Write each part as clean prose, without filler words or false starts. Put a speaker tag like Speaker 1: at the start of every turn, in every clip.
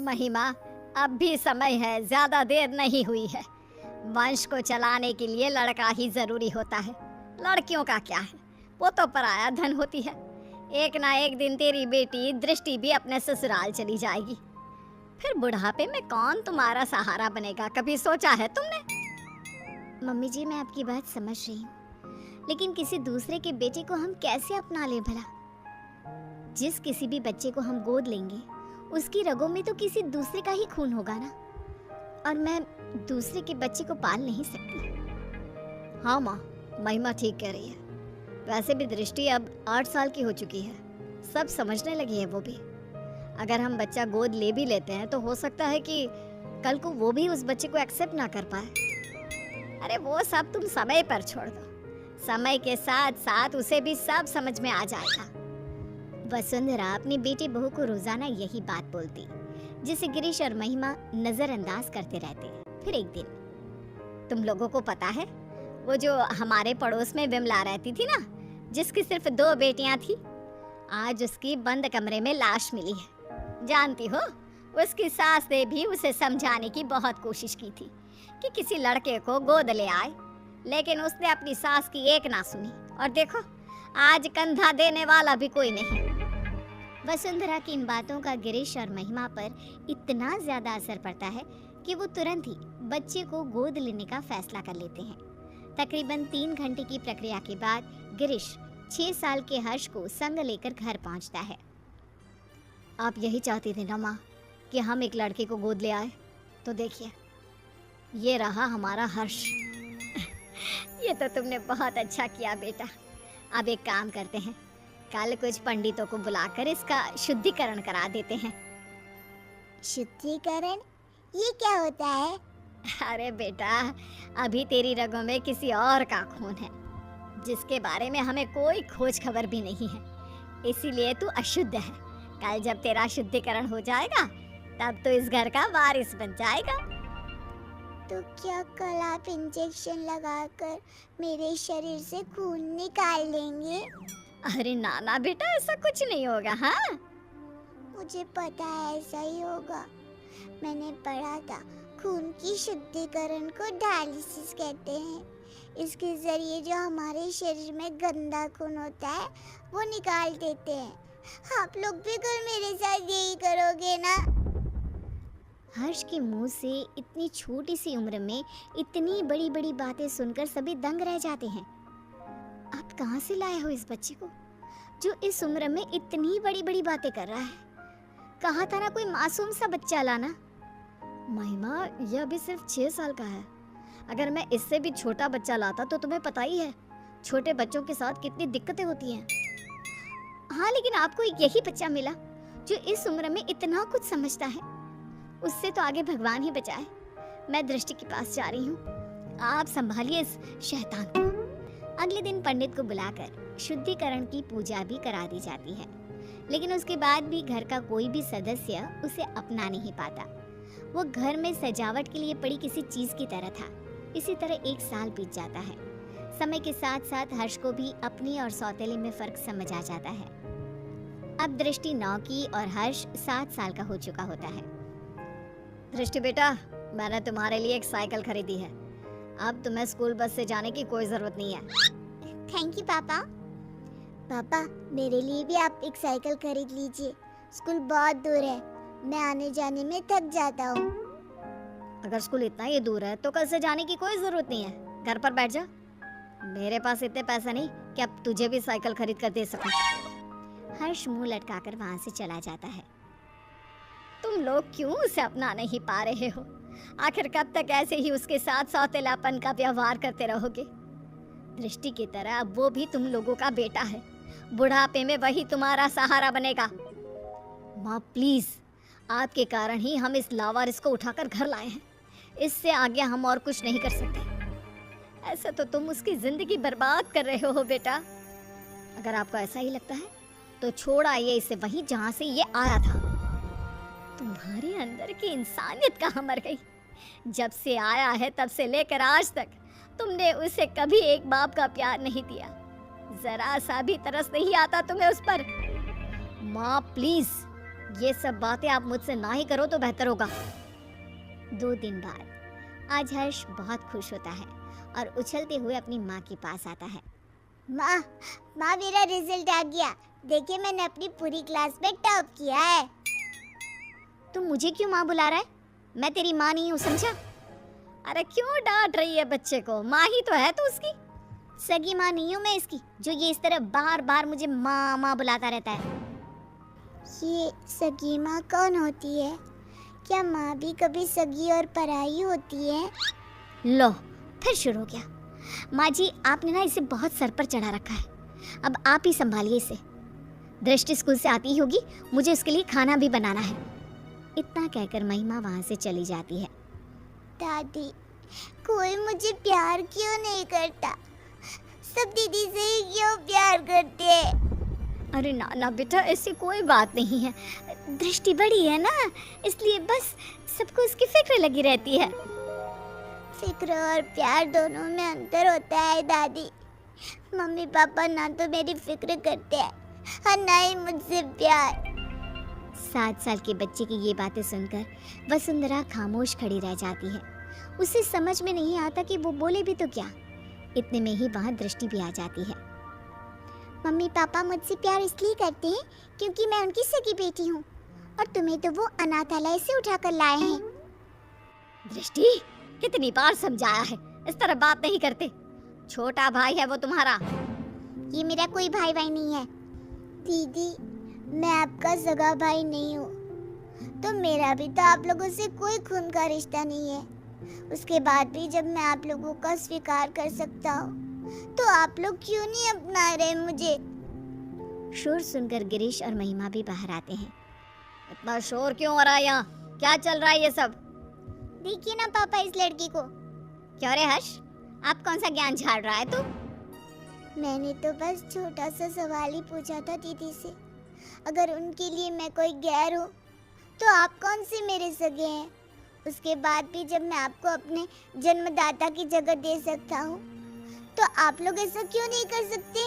Speaker 1: महिमा, अब भी समय है, ज्यादा देर नहीं हुई है। वंश को चलाने के लिए लड़का ही जरूरी होता है। लड़कियों का क्या है, वो तो पराया धन होती है। एक ना एक दिन तेरी बेटी दृष्टि भी अपने ससुराल चली जाएगी। फिर बुढ़ापे में कौन तुम्हारा सहारा बनेगा, कभी सोचा है तुमने?
Speaker 2: मम्मी जी, मैं आपकी बात समझ रही हूँ, लेकिन किसी दूसरे के बेटे को हम कैसे अपना लें भला? जिस किसी भी बच्चे को हम गोद लेंगे उसकी रगों में तो किसी दूसरे का ही खून होगा ना, और मैं दूसरे के बच्चे को पाल नहीं सकती।
Speaker 1: हाँ माँ, महिमा ठीक कह रही है। वैसे भी दृष्टि अब 8 साल की हो चुकी है, सब समझने लगी है वो भी। अगर हम बच्चा गोद ले भी लेते हैं तो हो सकता है कि कल को वो भी उस बच्चे को एक्सेप्ट ना कर पाए। अरे वो सब तुम समय पर छोड़ दो, समय के साथ साथ उसे भी सब समझ में आ जाएगा।
Speaker 2: वसुंधरा अपनी बेटी बहू को रोजाना यही बात बोलती, जिसे गिरीश और महिमा नजरअंदाज करते रहते।
Speaker 1: फिर एक दिन, तुम लोगों को पता है वो जो हमारे पड़ोस में विमला रहती थी ना, जिसकी सिर्फ 2 बेटियां थी, आज उसकी बंद कमरे में लाश मिली है। जानती हो, उसकी सास ने भी उसे समझाने की बहुत कोशिश की थी कि किसी लड़के को गोद ले आए, लेकिन उसने अपनी सास की एक ना सुनी। और देखो, आज कंधा देने वाला भी कोई नहीं।
Speaker 2: वसुंधरा की इन बातों का गिरीश और महिमा पर इतना ज्यादा असर पड़ता है कि वो तुरंत ही बच्चे को गोद लेने का फैसला कर लेते हैं। तकरीबन 3 घंटे की प्रक्रिया के बाद गिरीश 6 साल के हर्ष को संग लेकर घर पहुंचता है।
Speaker 1: आप यही चाहती थी ना माँ कि हम एक लड़के को गोद ले आए? तो देखिए, ये रहा हमारा हर्ष। ये तो तुमने बहुत अच्छा किया बेटा। अब एक काम करते हैं, कल कुछ पंडितों को बुलाकर इसका शुद्धिकरण करा देते हैं।
Speaker 2: शुद्धिकरण? ये क्या होता है?
Speaker 1: अरे बेटा, अभी तेरी रगों में किसी और का खून है, जिसके बारे में हमें कोई खोज खबर भी नहीं है, इसीलिए तू अशुद्ध है। कल जब तेरा शुद्धिकरण हो जाएगा तब तो इस घर का वारिस बन जाएगा।
Speaker 2: तो क्या कल आप इंजेक्शन लगाकर मेरे शरीर से खून निकाल लेंगे?
Speaker 1: अरे ना बेटा, ऐसा कुछ नहीं होगा। हाँ,
Speaker 2: मुझे पता है ऐसा ही होगा। मैंने पढ़ा था खून की शुद्धिकरण को डायलिसिस कहते हैं। इसके जरिए जो हमारे शरीर में गंदा खून होता है वो निकाल देते हैं। आप लोग भी कल मेरे साथ यही करोगे ना? हर्ष के मुंह से इतनी छोटी सी उम्र में इतनी बड़ी बड़ी बातें सुनकर सभी दंग रह जाते हैं। आप कहाँ से लाए हो इस बच्चे को जो इस उम्र में इतनी बड़ी बड़ी बातें कर रहा है? कहा था ना कोई मासूम सा बच्चा लाना।
Speaker 1: महिमा, यह अभी सिर्फ 6 साल का है। अगर मैं इससे भी छोटा बच्चा लाता तो तुम्हें पता ही है छोटे बच्चों के साथ कितनी दिक्कतें होती हैं।
Speaker 2: हाँ, लेकिन आपको यही बच्चा मिला जो इस उम्र में इतना कुछ समझता है। उससे तो आगे भगवान ही बचाए। मैं दृष्टि के पास जा रही हूँ, आप संभालिए इस शैतान को। अगले दिन पंडित को बुलाकर शुद्धिकरण की पूजा भी करा दी जाती है, लेकिन उसके बाद भी घर का कोई भी सदस्य उसे अपना नहीं पाता। वो घर में सजावट के लिए पड़ी किसी चीज की तरह था। इसी तरह 1 साल बीत जाता है। समय के साथ साथ हर्ष को भी अपनी और सौतेले में फर्क समझ आ जाता है। अब दृष्टि 9 की और हर्ष 7 साल का हो चुका होता है।
Speaker 1: दृष्टि बेटा, मैंने तुम्हारे लिए एक साइकिल खरीदी है। अब तुम्हें स्कूल बस से जाने की कोई जरूरत नहीं है।
Speaker 2: थैंक यू पापा। पापा, मेरे लिए भी आप एक साइकिल खरीद लीजिए। स्कूल बहुत दूर है, मैं आने जाने में थक जाता हूँ।
Speaker 1: अगर स्कूल इतना ही दूर है तो कल से जाने की कोई जरूरत नहीं है, घर पर बैठ जा। मेरे पास इतने पैसे नहीं कि अब तुझे भी साइकिल खरीद कर दे सकूं।
Speaker 2: हर्ष मुंह लटकाकर वहां से चला जाता है।
Speaker 1: तुम लोग क्यों उसे अपना नहीं पा रहे हो? आखिर कब तक ऐसे ही उसके साथ सौतेलापन का व्यवहार करते रहोगे? दृष्टि की तरह अब वो भी तुम लोगों का बेटा है। बुढ़ापे में वही तुम्हारा सहारा बनेगा। माँ प्लीज, आपके कारण ही हम इस लावारिस को उठाकर घर लाए हैं। इससे आगे हम और कुछ नहीं कर सकते। ऐसा तो तुम उसकी जिंदगी बर्बाद कर रहे हो बेटा। अगर आपको ऐसा ही लगता है तो छोड़ आइए इसे वहीं जहाँ से ये आया था। तुम्हारे अंदर की इंसानियत कहाँ मर गई? जब से आया है तब से लेकर आज तक तुमने उसे कभी एक बाप का प्यार नहीं दिया। जरा सा भी तरस नहीं आता तुम्हें उस पर। माँ प्लीज, ये सब बातें आप मुझसे ना ही करो तो बेहतर होगा।
Speaker 2: 2 दिन बाद आज हर्ष बहुत खुश होता है और उछलते हुए अपनी माँ के पास आता है। माँ, मेरा रिजल्ट आ गया। देखिए, मैंने अपनी पूरी क्लास में टॉप किया है। तुम मुझे क्यों माँ बुला रहा है? मैं तेरी माँ नहीं हूँ, समझा?
Speaker 1: अरे क्यों डांट रही है बच्चे को? माँ ही तो है तू उसकी।
Speaker 2: सगी माँ नहीं हूँ मैं इसकी, जो ये इस तरह बार बार मुझे माँ माँ बुलाता रहता है। ये सगी माँ कौन होती है? क्या माँ भी कभी सगी और पराई होती है? लो, फिर शुरू हो गया। माँ जी, आपने ना इसे बहुत सर पर चढ़ा रखा है। अब आप ही संभालिए इसे। दृष्टि स्कूल से आती ही होगी, मुझे उसके लिए खाना भी बनाना है। इतना कहकर महिमा वहाँ से चली जाती है। दादी, कोई मुझे प्यार क्यों नहीं करता? सब दीदी से ही क्यों प्यार करते हैं?
Speaker 1: अरे ना ना बेटा, ऐसी कोई बात नहीं है।
Speaker 2: दृष्टि बड़ी है ना, इसलिए बस सबको उसकी फिक्र लगी रहती है। फिक्र और प्यार दोनों में अंतर होता है दादी। मम्मी पापा ना तो मेरी फिक्र करते हैं और ना ही मुझसे प्यार। 7 साल के बच्चे की ये बातें सुनकर वसुंधरा खामोश खड़ी रह जाती है। उसे समझ में नहीं आता कि वो बोले भी तो क्या। इतने में ही वहाँ दृष्टि भी आ जाती है। मम्मी पापा मुझसे प्यार इसलिए करते हैं क्योंकि मैं उनकी सगी बेटी हूँ और तुम्हें तो वो अनाथालय से उठाकर लाए हैं।
Speaker 1: दृष्टि, कितनी बार समझाया है, इस तरह बात नहीं करते। छोटा भाई है वो तुम्हारा।
Speaker 2: ये मेरा कोई भाई नहीं है। दीदी, मैं आपका सगा भाई नहीं हूँ, तो मेरा भी तो आप लोगों से कोई खून का रिश्ता नहीं है। उसके बाद भी जब मैं आप लोगों का स्वीकार कर सकता हूँ, तो आप लोग क्यों नहीं अपना रहे मुझे? शोर सुनकर गिरीश और महिमा भी बाहर आते हैं।
Speaker 1: इतना शोर क्यों हो रहा है यहाँ? क्या चल रहा है ये सब?
Speaker 2: देखिए ना पापा इस लड़की को।
Speaker 1: क्यों रे हर्ष, आप कौन सा ज्ञान झाड़ रहा है तू?
Speaker 2: मैंने तो बस छोटा सा सवाल ही पूछा था दीदी से। अगर उनके लिए मैं कोई गैर हूँ, तो आप कौन से मेरे सगे हैं? उसके बाद भी जब मैं आपको अपने जन्मदाता की जगह दे सकता हूँ, तो आप लोग ऐसा क्यों नहीं कर सकते?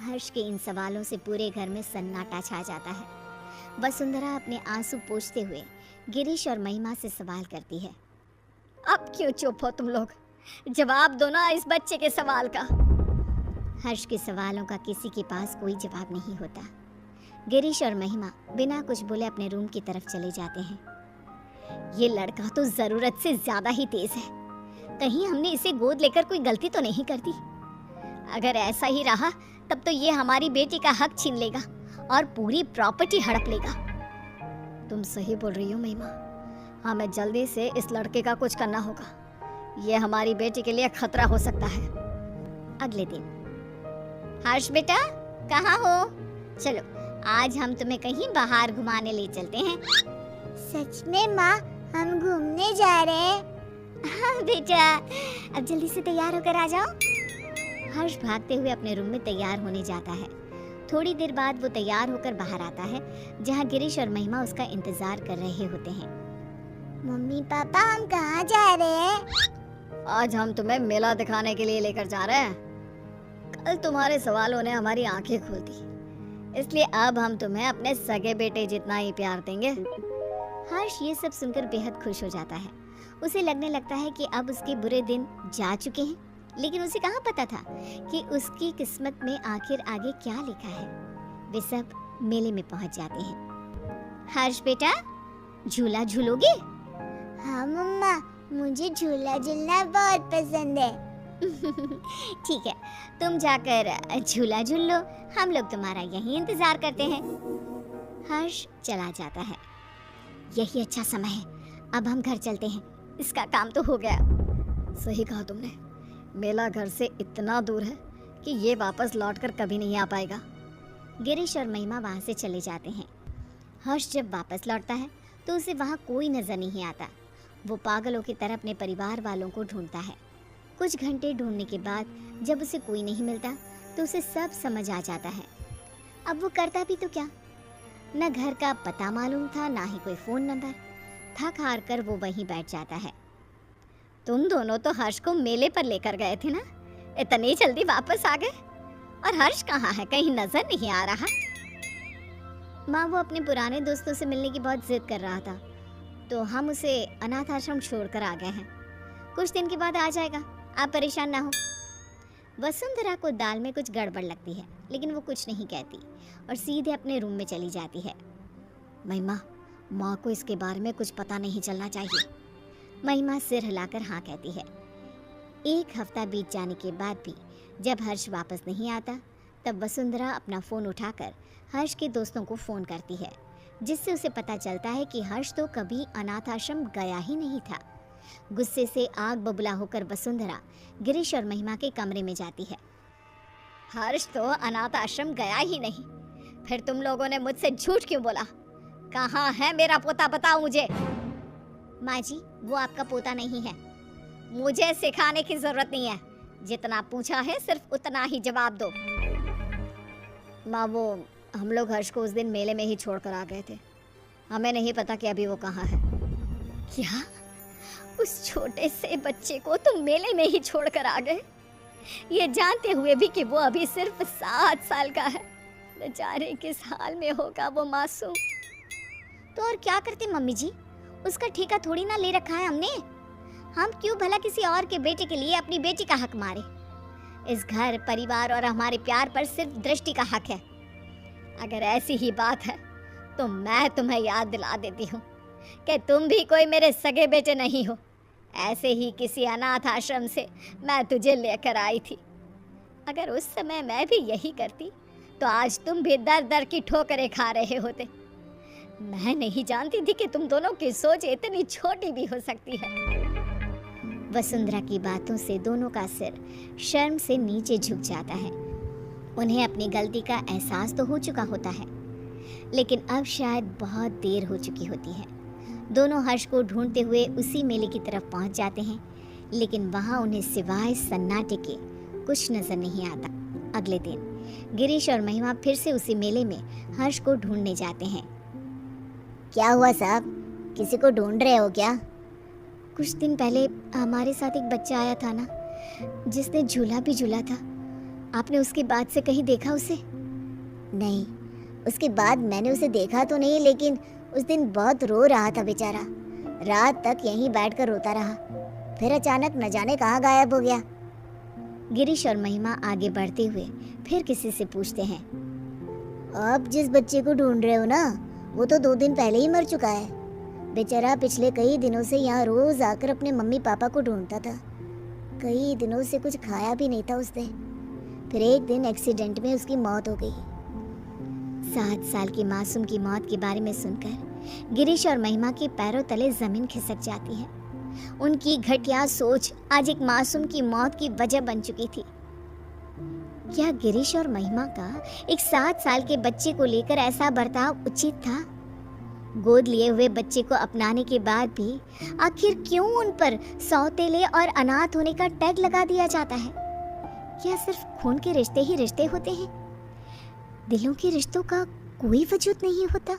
Speaker 2: हर्ष के इन सवालों से पूरे घर में सन्नाटा छा जाता है। वसुंधरा अपने आंसू पोंछते हुए गिरीश और महिमा से सवाल करती है।
Speaker 1: अब क्यों चुप हो तुम लोग? जवाब दो ना इस बच्चे के सवाल का।
Speaker 2: हर्ष के सवालों का किसी के पास कोई जवाब नहीं होता। गिरीश और महिमा बिना कुछ बोले अपने रूम की तरफ चले जाते हैं।
Speaker 1: ये लड़का तो जरूरत से ज्यादा ही तेज है। कहीं हमने इसे गोद लेकर कोई गलती तो नहीं कर दी? अगर ऐसा ही रहा तब तो ये हमारी बेटी का हक छीन लेगा और पूरी प्रॉपर्टी हड़प लेगा। तुम सही बोल रही हो महिमा। हमें जल्दी से इस लड़के का कुछ करना होगा। ये हमारी बेटी के लिए खतरा हो सकता है।
Speaker 2: अगले दिन।
Speaker 1: हर्ष बेटा, कहाँ हो? चलो आज हम तुम्हें कहीं बाहर घुमाने ले चलते हैं।
Speaker 2: सच में माँ, हम घूमने जा रहे हैं? हाँ बेटा, अब जल्दी से तैयार होकर आ जाओ। हर्ष भागते हुए अपने रूम में तैयार होने जाता है। थोड़ी देर बाद वो तैयार होकर बाहर आता है, जहाँ गिरीश और महिमा उसका इंतजार कर रहे होते हैं। मम्मी पापा, हम कहाँ जा रहे हैं?
Speaker 1: आज हम तुम्हें मेला दिखाने के लिए लेकर जा रहे हैं। कल तुम्हारे सवालों ने हमारी आंखें खोल दी, इसलिए अब हम तुम्हें अपने सगे बेटे जितना ही प्यार देंगे।
Speaker 2: हर्ष ये सब सुनकर बेहद खुश हो जाता है। उसे लगने लगता है कि अब उसके बुरे दिन जा चुके हैं, लेकिन उसे कहाँ पता था कि उसकी किस्मत में आखिर आगे क्या लिखा है। वे सब मेले में पहुंच जाते हैं। हर्ष बेटा, झूला झूलोगे? हाँ मम्मा, मुझे झूला झूलना बहुत पसंद है। ठीक है, तुम जाकर झूला झूल लो, हम लोग तुम्हारा यहीं इंतजार करते हैं। हर्ष चला जाता है। यही अच्छा समय है, अब हम घर चलते हैं।
Speaker 1: इसका काम तो हो गया। सही कहा तुमने, मेला घर से इतना दूर है कि ये वापस लौटकर कभी नहीं आ पाएगा।
Speaker 2: गिरीश और महिमा वहाँ से चले जाते हैं। हर्ष जब वापस लौटता है तो उसे वहाँ कोई नजर नहीं आता। वो पागलों की तरह अपने परिवार वालों को ढूंढता है। कुछ घंटे ढूंढने के बाद जब उसे कोई नहीं मिलता तो उसे सब समझ आ जाता है। अब वो करता भी तो क्या? न घर का पता मालूम था, ना ही कोई फ़ोन नंबर। थक हार कर वो वहीं बैठ जाता है।
Speaker 1: तुम दोनों तो हर्ष को मेले पर लेकर गए थे ना, इतनी जल्दी वापस आ गए? और हर्ष कहाँ है? कहीं नजर नहीं आ रहा।
Speaker 2: माँ, वो अपने पुराने दोस्तों से मिलने की बहुत जिद कर रहा था, तो हम उसे अनाथ आश्रम छोड़कर आ गए हैं। कुछ दिन के बाद आ जाएगा, आप परेशान ना हो। वसुंधरा को दाल में कुछ गड़बड़ लगती है, लेकिन वो कुछ नहीं कहती और सीधे अपने रूम में चली जाती है। महिमा, माँ को इसके बारे में कुछ पता नहीं चलना चाहिए। महिमा सिर हिलाकर हाँ कहती है। एक हफ्ता बीत जाने के बाद भी जब हर्ष वापस नहीं आता, तब वसुंधरा अपना फ़ोन उठाकर हर्ष के दोस्तों को फ़ोन करती है, जिससे उसे पता चलता है कि हर्ष तो कभी अनाथ आश्रम गया ही नहीं था। गुस्से से आग बबूला होकर वसुंधरा गिरीश और महिमा के कमरे में जाती है।
Speaker 1: हर्ष तो अनाथ आश्रम गया ही नहीं, फिर तुम लोगों ने मुझसे झूठ क्यों बोला? कहाँ है मेरा पोता, बताओ मुझे।
Speaker 2: माँ जी, वो आपका पोता नहीं है।
Speaker 1: मुझे सिखाने की जरूरत नहीं है, जितना पूछा है सिर्फ उतना ही जवाब दो। माँ, वो हम लोग हर्ष को उस दिन मेले में ही छोड़कर आ गए थे, हमें नहीं पता कि अभी वो कहाँ है।
Speaker 2: क्या?
Speaker 1: उस छोटे से बच्चे को तुम मेले में ही छोड़कर आ गए, ये जानते हुए भी कि वो अभी सिर्फ 7 साल का है। बेचारे किस हाल में होगा वो मासूम।
Speaker 2: तो और क्या करते मम्मी जी, उसका ठेका थोड़ी ना ले रखा है हमने। हम क्यों भला किसी और के बेटे के लिए अपनी बेटी का हक मारे।
Speaker 1: इस घर, परिवार और हमारे प्यार पर सिर्फ दृष्टि का हक है। अगर ऐसी ही बात है तो मैं तुम्हें याद दिला देती हूँ कि तुम भी कोई मेरे सगे बेटे नहीं हो। ऐसे ही किसी अनाथ आश्रम से मैं तुझे लेकर आई थी। अगर उस समय मैं भी यही करती तो आज तुम भी दर दर की ठोकरें खा रहे होते। मैं नहीं जानती थी कि तुम दोनों की सोच इतनी छोटी भी हो सकती है।
Speaker 2: वसुंधरा की बातों से दोनों का सिर शर्म से नीचे झुक जाता है। उन्हें अपनी गलती का एहसास तो हो चुका होता है, लेकिन अब शायद बहुत देर हो चुकी होती है। दोनों हर्ष को ढूंढते हुए उसी मेले की तरफ पहुंच जाते हैं, लेकिन वहां उन्हें सिवाय सन्नाटे के कुछ नजर नहीं आता। अगले दिन गिरीश और महिमा फिर से उसी मेले में हर्ष को ढूंढने जाते हैं।
Speaker 3: क्या हुआ साहब, किसी को ढूंढ रहे हो क्या?
Speaker 2: कुछ दिन पहले हमारे साथ एक बच्चा आया था ना, जिसने झूला भी झूला था। आपने उसके बाद से कहीं देखा उसे?
Speaker 3: नहीं, उसके बाद मैंने उसे देखा तो नहीं, लेकिन उस दिन बहुत रो रहा था बेचारा। रात तक यहीं बैठकर रोता रहा, फिर अचानक न जाने कहाँ गायब हो गया।
Speaker 2: गिरीश और महिमा आगे बढ़ते हुए फिर किसी से पूछते हैं।
Speaker 3: आप जिस बच्चे को ढूंढ रहे हो ना, वो तो 2 दिन पहले ही मर चुका है। बेचारा पिछले कई दिनों से यहाँ रोज आकर अपने मम्मी पापा को ढूंढता था। कई दिनों से कुछ खाया भी नहीं था उसने। फिर एक दिन एक्सीडेंट में उसकी मौत हो गई।
Speaker 2: 7 साल की मासूम की मौत के बारे में सुनकर गिरीश और महिमा के पैरों तले जमीन खिसक जाती है। उनकी घटिया सोच आज एक मासूम की मौत की वजह बन चुकी थी। क्या गिरीश और महिमा का एक 7 साल के बच्चे को लेकर ऐसा बर्ताव उचित था? गोद लिए हुए बच्चे को अपनाने के बाद भी आखिर क्यों उन पर सौतेले और अनाथ होने का टैग लगा दिया जाता है? क्या सिर्फ खून के रिश्ते ही रिश्ते होते हैं? दिलों के रिश्तों का कोई वजूद नहीं होता?